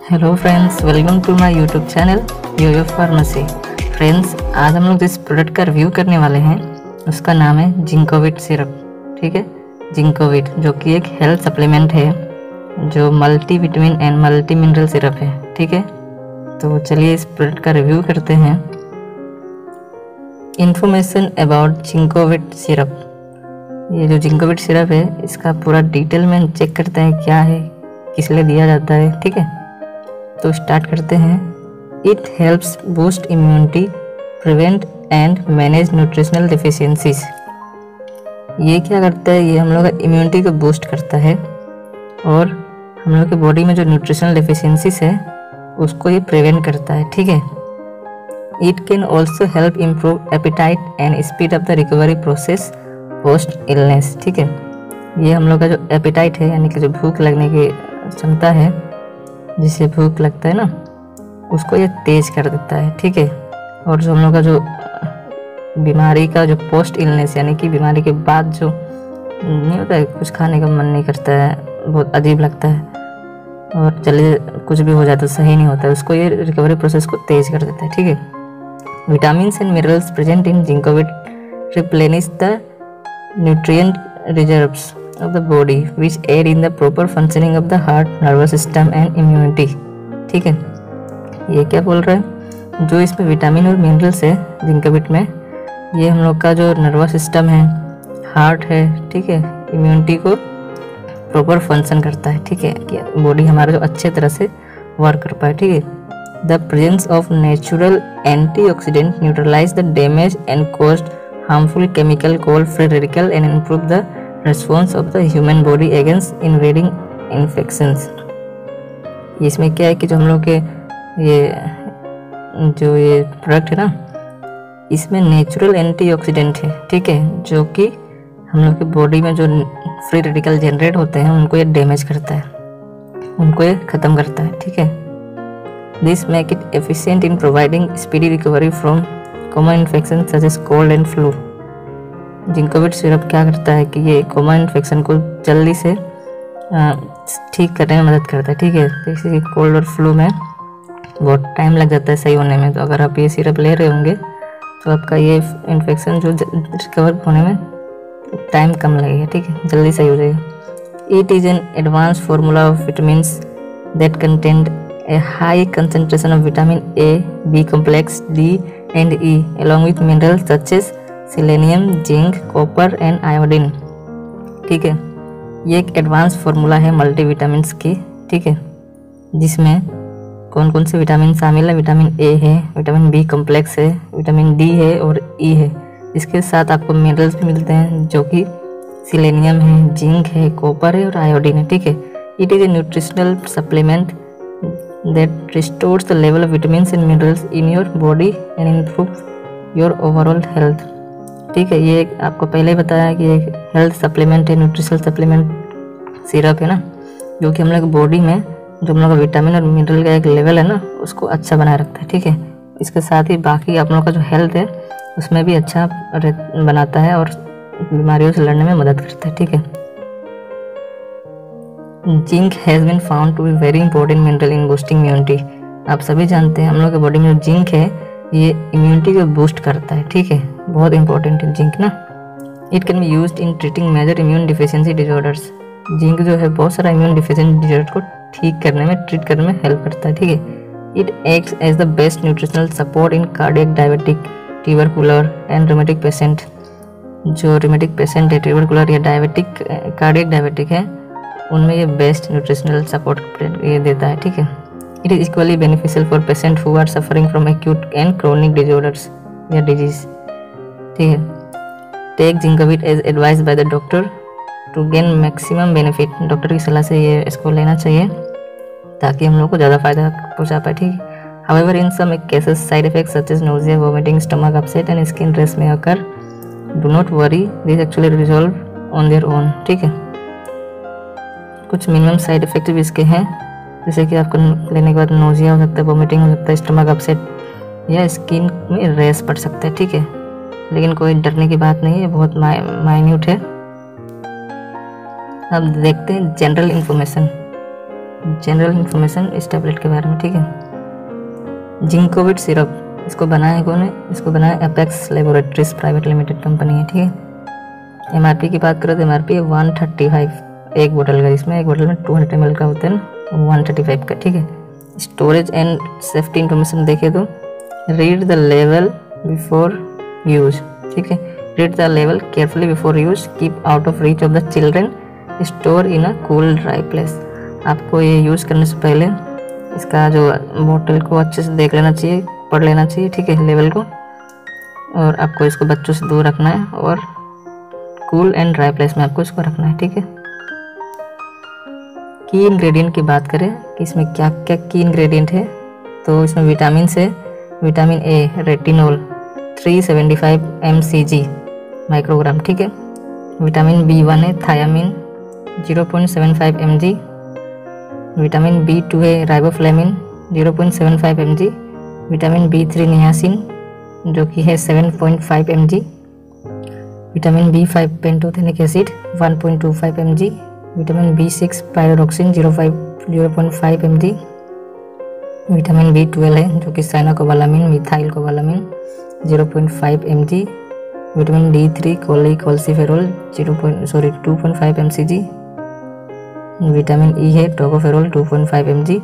Hello friends, welcome to my YouTube channel Yoyo pharmacy. Friends, आज हम लोग जिस प्रोडक्ट का रिव्यू करने वाले हैं उसका नाम है जिंकोविट सिरप। ठीक है, जिंकोविट जो कि एक हेल्थ सप्लीमेंट है जो multi vitamin and multi mineral syrup है। ठीक है, तो चलिए इस प्रोडक्ट का रिव्यू करते हैं। Information about Zincovit syrup. ये जो जिंकोविट सिरप है इसका पूरा डिटेल में चेक करते हैं क्या है, किस लिए दिया जाता है। ठीक है, तो स्टार्ट करते हैं। It helps boost immunity, prevent and manage nutritional deficiencies. ये क्या करता है, ये हम लोग का इम्यूनिटी को बूस्ट करता है और हम लोग के बॉडी में जो न्यूट्रिशनल डिफिशियंसीज है उसको ये प्रिवेंट करता है। ठीक है, it can also help improve appetite and speed up the recovery process post illness. ठीक है, ये हम लोग का जो एपिटाइट है यानी कि जो भूख लगने की क्षमता है, जिसे भूख लगता है ना, उसको ये तेज कर देता है। ठीक है, और जो हम लोग का जो बीमारी का जो पोस्ट इलनेस यानी कि बीमारी के बाद जो नहीं होता है, कुछ खाने का मन नहीं करता है, बहुत अजीब लगता है और चलिए कुछ भी हो जाए तो सही नहीं होता है, उसको ये रिकवरी प्रोसेस को तेज कर देता है। ठीक है, vitamins and minerals present in Zincovit replenish the nutrient reserves of the body which aid in the proper functioning of the heart, nervous system and immunity। ठीक है, ये क्या बोल रहा है, जो इसमें विटामिन और मिनरल्स है जिंकोविट में, ये हम लोग का जो नर्वस सिस्टम है, हार्ट है, ठीक है, इम्यूनिटी को प्रॉपर फंक्शन करता है। ठीक है, कि बॉडी हमारा जो अच्छे तरह से वर्क कर पाए। ठीक है, the presence of natural antioxidant neutralize the damage and caused harmful chemical called free radical and improve the response of the human body against invading infections. इसमें क्या है कि जो हम लोग के ये प्रोडक्ट है ना, इसमें नेचुरल एंटीऑक्सीडेंट है। ठीक है, जो कि हम लोग के बॉडी में जो फ्री रेडिकल जनरेट होते हैं उनको ये डैमेज करता है, उनको ये ख़त्म करता है। ठीक है, this make it efficient in providing speedy recovery from common infection such as cold and flu. Zincovit syrup क्या करता है कि ये कॉमन इन्फेक्शन को जल्दी से ठीक करने में मदद करता है। ठीक है, जैसे कि कोल्ड और फ्लू में बहुत टाइम लग जाता है सही होने में, तो अगर आप ये सिरप ले रहे होंगे तो आपका ये इन्फेक्शन जो रिकवर होने में टाइम कम लगेगा। ठीक है, जल्दी सही हो जाएगा। It is an advance formula of vitamins that content a high concentration of vitamin A, B complex, D and E along with minerals such as selenium, zinc, copper and iodine. ठीक है, ये एक एडवांस फार्मूला है multivitamins की। ठीक है, जिसमें कौन कौन से विटामिन शामिल है, विटामिन ए है, विटामिन बी कॉम्प्लेक्स है, विटामिन डी है और ई है। इसके साथ आपको मिनरल्स भी मिलते हैं जो कि सेलेनियम है, जिंक है, कॉपर है और आयोडीन है। ठीक है, it is a nutritional supplement that restores the level of vitamins and minerals in your body and improve your overall health. ठीक है, ये आपको पहले ही बताया कि एक हेल्थ सप्लीमेंट है, न्यूट्रिशनल सप्लीमेंट सिरप है ना, जो कि हम लोग बॉडी में जो हम लोग का विटामिन और मिनरल का एक लेवल है ना उसको अच्छा बनाए रखता है। ठीक है, इसके साथ ही बाकी आप लोग का जो हेल्थ है उसमें भी अच्छा बनाता है और बीमारियों से लड़ने में मदद करता है। ठीक है, zinc has been found to be very important mineral in boosting immunity. आप सभी जानते हैं हम लोग के बॉडी में जो जिंक है ये इम्यूनिटी को बूस्ट करता है। ठीक है, बहुत इंपॉर्टेंट है जिंक ना। It can be used in treating major immune deficiency disorders. Zinc जो है बहुत सारा इम्यून डिफिशियंसी डिसऑर्डर को ठीक करने में, ट्रीट करने में हेल्प करता है। ठीक है, it acts as the best nutritional support in cardiac, diabetic, tubercular and rheumatic patient. जो रोमेटिक पेशेंट है, ट्यूबरकुलर या डायबिटिक, कार्डियक डायबिटिक है, उनमें ये बेस्ट न्यूट्रिशनल सपोर्ट ये देता है। ठीक है, it is equally beneficial for patient who are suffering from acute and chronic disorders या डिजीज। ठीक है, take Zincovit as advice by the doctor to gain maximum benefit. Doctor की सलाह से ये इसको लेना चाहिए ताकि हम लोग को ज़्यादा फायदा पहुंचा पाए। ठीक है, however in some cases side effects such as nausea, vomiting, stomach upset and skin rash में occur. Do not worry, this actually resolve on their own. ठीक है, कुछ मिनिमम साइड इफेक्ट भी इसके हैं, जैसे कि आपको लेने के बाद नोजिया हो सकता है, वोमिटिंग हो सकता है, स्टमक अपसेट या स्किन में रेश पड़ सकता है। ठीक है, लेकिन कोई डरने की बात नहीं है, बहुत माइन्यूट है। अब देखते हैं जनरल इन्फॉर्मेशन। जनरल इन्फॉर्मेशन इस टैबलेट के बारे में, ठीक है। जिंकोविट सिरप, इसको बनाया कौन है? इसको बनाया apex laboratories private limited company है, ठीक है। एमआरपी की बात करें तो एमआरपी है 135 एक बोतल का, इसमें एक बोतल में 200 ml का होता है ना, 135 का, ठीक है। स्टोरेज एंड सेफ्टी इंफॉर्मेशन देखें तो read the level before use, ठीक है। Read the level carefully before use, keep out of reach of the children, store in a cool dry place. आपको ये यूज़ करने से पहले इसका जो बोतल को अच्छे से देख लेना चाहिए, पढ़ लेना चाहिए, ठीक है, लेवल को। और आपको इसको बच्चों से दूर रखना है और कूल एंड ड्राई प्लेस में आपको इसको रखना है, ठीक है। की इंग्रेडिएंट की बात करें कि इसमें क्या क्या की इंग्रेडिएंट है, तो इसमें विटामिन है, vitamin A retinol 375 mcg microgram, ठीक है। विटामिन B1 है थायामीन 0.75 mg, विटामिन B2 है riboflavin 0.75 mg, vitamin B3 niacin जो कि है 7.5 mg, vitamin B5 pantothenic acid 1.25 mg, vitamin B6 pyridoxine 0.5 mg, vitamin B12 है जो कि cyanocobalamin methyl cobalamin 0.5 mg, vitamin D3 cholecalciferol 2.5 mcg, vitamin E है tocopherol 2.5 mg।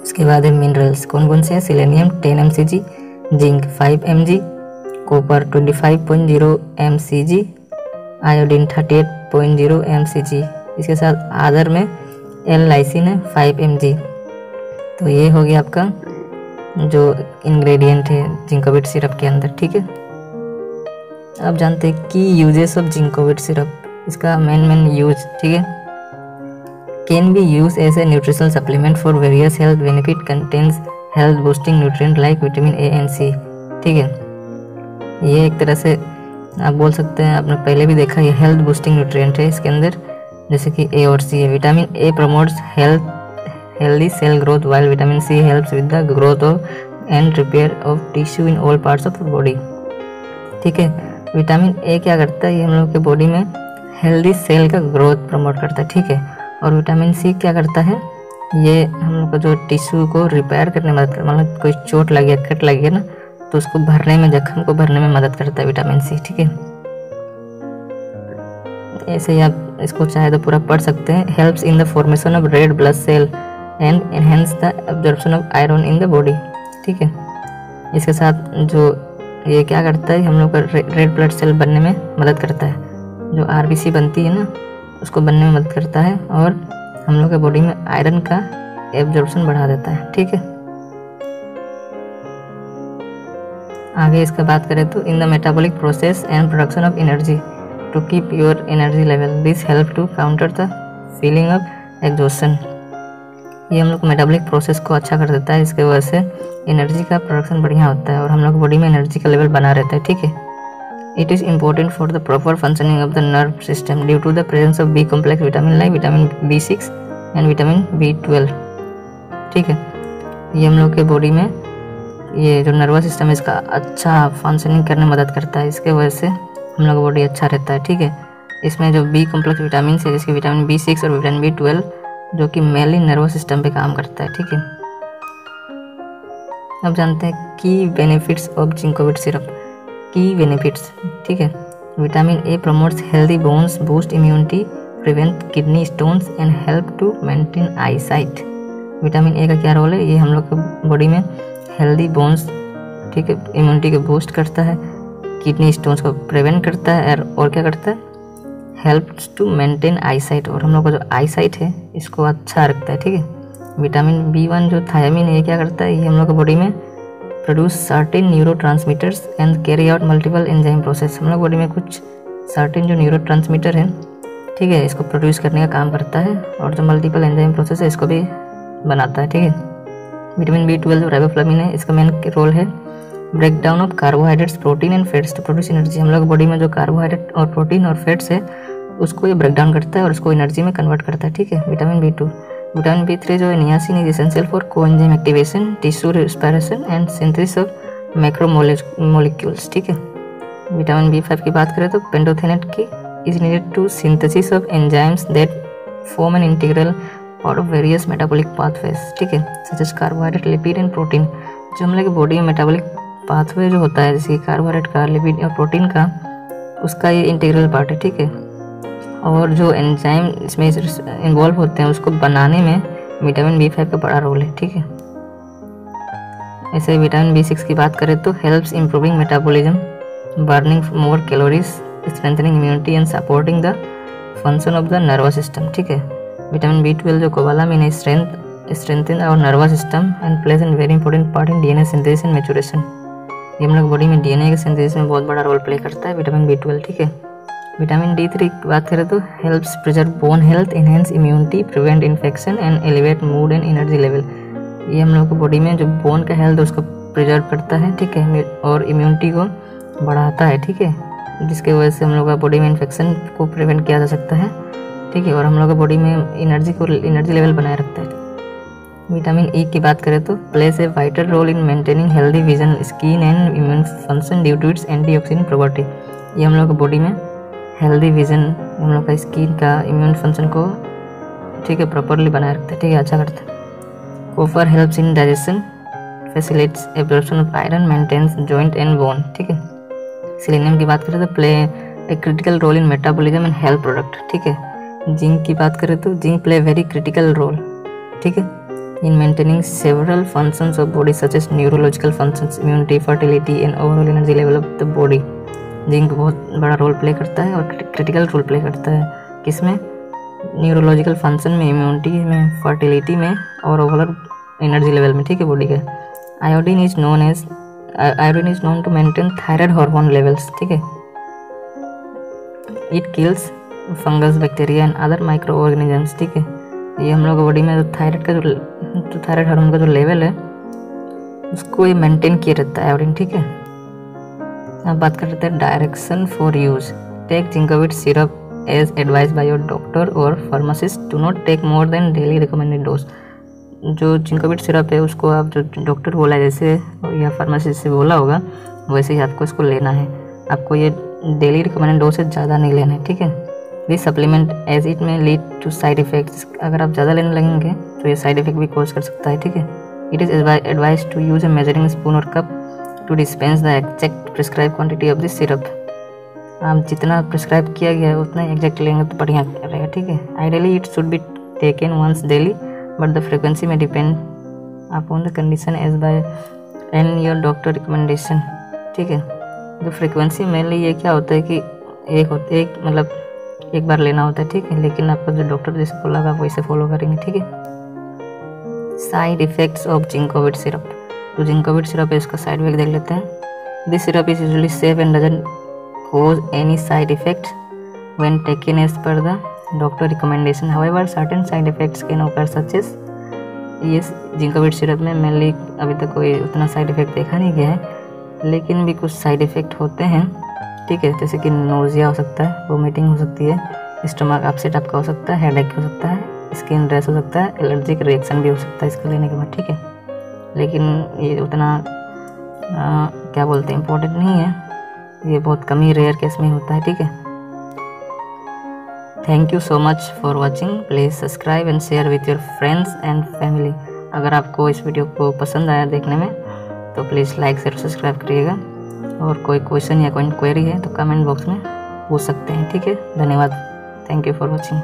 इसके बाद है मिनरल्स, कौन कौन से हैं? Selenium 10 mcg, zinc 5 mg, copper 25.0 mcg, iodine 38.0 mcg। इसके साथ आदर में एल लाइसिन है 5 mg। तो ये हो गया आपका जो इंग्रेडिएंट है जिंकोविट सिरप के अंदर, ठीक है। अब जानते हैं की यूजेस ऑफ जिंकोविट सिरप, इसका मेन यूज, ठीक है। Can be use as a nutritional supplement for various health benefit, contains health boosting nutrient like vitamin A and C, ठीक है। ये एक तरह से आप बोल सकते हैं, आपने पहले भी देखा, ये हेल्थ बूस्टिंग न्यूट्रिएंट है इसके अंदर, जैसे कि ए और सी है। Vitamin A promotes healthy cell growth while vitamin C helps with the growth of and repair of tissue in all parts of the body, ठीक है। विटामिन ए क्या करता है? ये हम लोग के बॉडी में हेल्दी सेल का ग्रोथ प्रमोट करता है, ठीक है। और विटामिन सी क्या करता है? ये हम लोग का जो टिश्यू को रिपेयर करने में मदद करता है, मतलब कोई चोट लगी है, कट लगी है ना, तो उसको भरने में, जख्म को भरने में मदद करता है विटामिन सी, ठीक है। ऐसे ही आप इसको चाहे तो पूरा पढ़ सकते हैं। Helps in the formation of red blood cell and enhance the absorption of iron in the body, ठीक है। इसके साथ जो ये क्या करता है, हम लोग का रेड ब्लड सेल बनने में मदद करता है, जो आरबीसी बनती है ना, उसको बनने में मदद करता है, और हम लोग के बॉडी में आयरन का एब्जॉर्प्शन बढ़ा देता है, ठीक है। आगे इसका बात करें तो in the metabolic process and production of energy to keep your energy level, this help to counter the feeling of exhaustion. ये हम लोग मेटाबॉलिक प्रोसेस को अच्छा कर देता है, इसके वजह से एनर्जी का प्रोडक्शन बढ़िया होता है और हम लोग बॉडी में एनर्जी का लेवल बना रहता है, ठीक है। It is important for the proper functioning of the nerve system due to the presence of B complex vitamin like vitamin B6 and vitamin B12, ठीक है। ये हम लोग के बॉडी में ये जो नर्वस सिस्टम है इसका अच्छा फंक्शनिंग करने में मदद करता है, इसके वजह से हम लोग का बॉडी अच्छा रहता है, ठीक है। इसमें जो बी कॉम्प्लेक्स विटामिन है, जैसे विटामिन B6 और विटामिन B12, जो कि मेनली नर्वस सिस्टम पे काम करता है, ठीक है। अब जानते हैं key benefits of Zincovit syrup. Key benefits, ठीक है। Vitamin A promotes healthy bones, boost immunity, prevent kidney stones and help to maintain eye sight. Vitamin A का क्या रोल है? ये हम लोग के बॉडी में हेल्दी बोन्स, ठीक है, इम्यूनिटी को बूस्ट करता है, किडनी स्टोन्स को प्रिवेंट करता है, और क्या करता है? Helps to maintain eye sight, और हम लोग का जो आई साइट है इसको अच्छा रखता है, ठीक है। विटामिन B1 जो थायामीन है, ये क्या करता है? ये हम लोग के बॉडी में produce certain neuro transmitters and carry out multiple enzyme process. हम लोग बॉडी में कुछ सर्टेन जो न्यूरो ट्रांसमीटर है, ठीक है, इसको प्रोड्यूस करने का काम करता है, और जो मल्टीपल एंजाइम प्रोसेस है इसको भी बनाता है, ठीक है। विटामिन B12 जो राइबोफ्लेविन है, इसका मेन रोल है break down of carbohydrates, protein and fats to produce energy. हम लोग बॉडी में जो कार्बोहाइड्रेट और प्रोटीन और फैट्स है उसको ये ब्रेक डाउन करता है और उसको एनर्जी में कन्वर्ट करता है, ठीक है। विटामिन B2, विटामिन B3 जो है niacin is essential for coenzyme activation, tissue respiration and synthesis of macromolecules, ठीक है। विटामिन B5 की बात करें तो पेंटोथेनेट की is needed to synthesis of enzymes that form an integral part of various metabolic pathways, ठीक है, such as carbohydrate, lipid and protein. जो हम लोग की बॉडी में मेटाबॉलिक पाथवे जो होता है, जैसे कार्बोहाइड्रेट का, लिपिड और प्रोटीन का, उसका ये इंटीग्रल पार्ट है, ठीक है। और जो एंजाइम इसमें इन्वॉल्व होते हैं उसको बनाने में विटामिन B5 का बड़ा रोल है, ठीक है। ऐसे विटामिन B6 की बात करें तो helps improving metabolism, burning more calories, strengthening immunity and supporting the function of the nervous system, ठीक है। विटामिन B12 जो कोबालामिन है strengthen our nervous system and plays an very important part in DNA synthesis and maturation. ये हम लोग body में DNA के synthesis में बहुत बड़ा रोल प्ले करता है विटामिन B12, ठीक है। विटामिन D3 की बात करें तो helps preserve bone health, enhance immunity, prevent infection and elevate mood and energy level. ये हम लोग को बॉडी में जो बोन का हेल्थ उसको प्रिजर्व करता है, ठीक है, और इम्यूनिटी को बढ़ाता है, ठीक है, जिसके वजह से हम लोग का बॉडी में इन्फेक्शन को प्रिवेंट किया जा सकता है, ठीक है, और हम लोग का बॉडी में एनर्जी लेवल बनाए रखता है। विटामिन E की बात करें तो plays a vital role in maintaining healthy vision, skin and immune function due to its antioxidant property. ये हम लोग का बॉडी में हेल्दी विजन, हम लोग का स्किन का इम्यून फंक्शन को, ठीक है, प्रॉपरली बनाए रखता है, ठीक है, अच्छा करता है। Copper helps in digestion, facilitates absorption of iron, maintains joint and bone, ठीक है। सेलेनियम की बात करें तो play a critical role in metabolism and health product, ठीक है। जिंक की बात करें तो zinc play very critical role, ठीक है, in maintaining several functions of body such as neurological functions, immunity, fertility and overall energy level of the body. Zinc बहुत बड़ा रोल प्ले करता है और क्रिटिकल रोल प्ले करता है किसमें, न्यूरोलॉजिकल फंक्शन में, इम्यूनिटी में, फर्टिलिटी में और ओवरऑल एनर्जी लेवल में, ठीक है, बॉडी का। Iodine is known to maintain thyroid hormone levels, ठीक है। It kills fungus, bacteria and other microorganisms, ठीक है। ये हम लोग बॉडी में जो थायराइड हार्मोन का जो लेवल है उसको ये मेंटेन किए रहता है आयोडीन, ठीक है। अब बात कर रहे हैं direction for use. Take Zincovit syrup as advise by your doctor और pharmacist, do not take more than daily recommended dose. जो जिंकोविट सिरप है उसको आप जो डॉक्टर बोला है जैसे या फार्मासिस्ट से बोला होगा वैसे ही आपको इसको लेना है। आपको ये डेली रिकमेंडेड डोज से ज़्यादा नहीं लेना है, ठीक है। दिस सप्लीमेंट एज इट में लीड टू साइड इफेक्ट्स, अगर आप ज़्यादा लेने लगेंगे तो ये साइड इफेक्ट भी कॉज कर सकता है, ठीक है। It is advise to use a measuring spoon और cup to dispense the exact prescribe quantity of this syrup. आप जितना प्रिस्क्राइब किया गया है उतना एग्जैक्ट लेंगे तो बढ़िया रहेगा, ठीक है। Ideally it should be taken once daily but the frequency may depend upon the condition as by and your doctor recommendation, ठीक है। जो फ्रिक्वेंसी मेनली ये क्या होता है कि एक बार लेना होता है, ठीक है, लेकिन आपको जो डॉक्टर जैसे बोला आप वैसे फॉलो करेंगे, ठीक है। Side effects of Zincovit syrup. तो जिंकोविट सिरप है इसका साइड इफेक्ट देख लेते हैं। This syrup is usually safe and doesn't cause any side effects when taken as per the doctor recommendation. However, certain side effects can occur such as, ये Zincovit syrup में mainly अभी तक कोई उतना साइड इफेक्ट देखा नहीं गया है, लेकिन भी कुछ साइड इफेक्ट होते हैं, ठीक है, जैसे कि नोजिया हो सकता है, वोमिटिंग हो सकती है, स्टमक अपसेट आपका हो सकता है, हेडेक हो सकता है, स्किन रैश हो सकता है, एलर्जिक रिएक्शन भी हो सकता है इसको लेने के बाद, ठीक है। लेकिन ये उतना क्या बोलते हैं इम्पोर्टेंट नहीं है, ये बहुत कम ही रेयर केस में होता है, ठीक है। Thank you so much for watching. Please subscribe and share with your friends and family. अगर आपको इस वीडियो को पसंद आया देखने में तो प्लीज़ लाइक शेयर सब्सक्राइब करिएगा, और कोई क्वेश्चन या कोई क्वेरी है तो कमेंट बॉक्स में पूछ सकते हैं, ठीक है। धन्यवाद। Thank you for watching.